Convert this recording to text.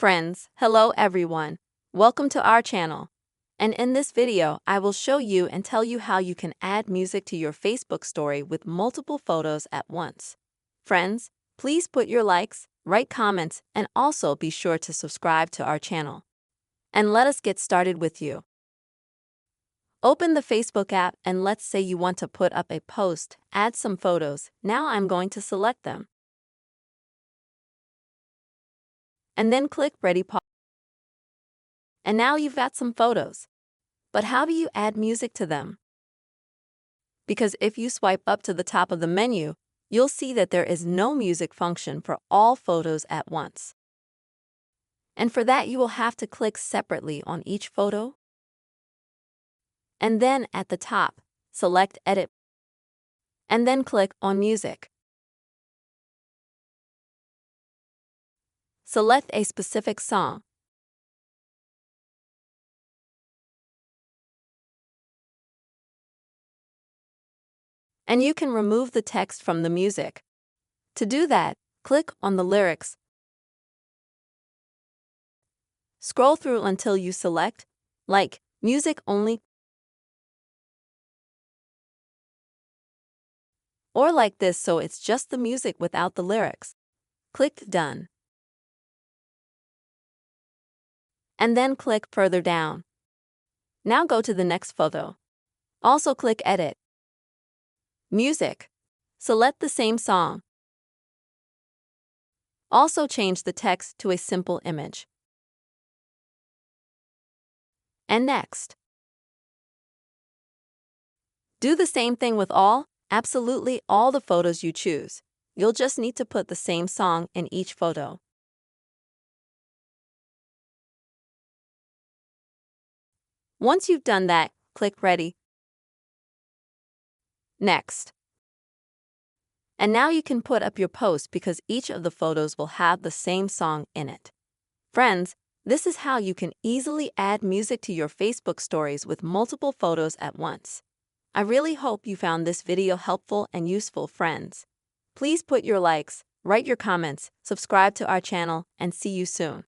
Friends, hello everyone. Welcome to our channel. And in this video, I will show you and tell you how you can add music to your Facebook story with multiple photos at once. Friends, please put your likes, write comments, and also be sure to subscribe to our channel. And let us get started with you. Open the Facebook app and let's say you want to put up a post, add some photos. Now I'm going to select them. And then click Ready Pause. And now you've got some photos. But how do you add music to them? Because if you swipe up to the top of the menu, you'll see that there is no music function for all photos at once. And for that, you will have to click separately on each photo. And then at the top, select Edit. And then click on Music. Select a specific song. And you can remove the text from the music. To do that, click on the lyrics. Scroll through until you select, like, Music Only, or like this so it's just the music without the lyrics. Click Done. And then click further down. Now go to the next photo. Also click Edit. Music. Select the same song. Also change the text to a simple image. And next. Do the same thing with absolutely all the photos you choose. You'll just need to put the same song in each photo. Once you've done that, click Ready. Next. And now you can put up your post because each of the photos will have the same song in it. Friends, this is how you can easily add music to your Facebook stories with multiple photos at once. I really hope you found this video helpful and useful, friends. Please put your likes, write your comments, subscribe to our channel, and see you soon.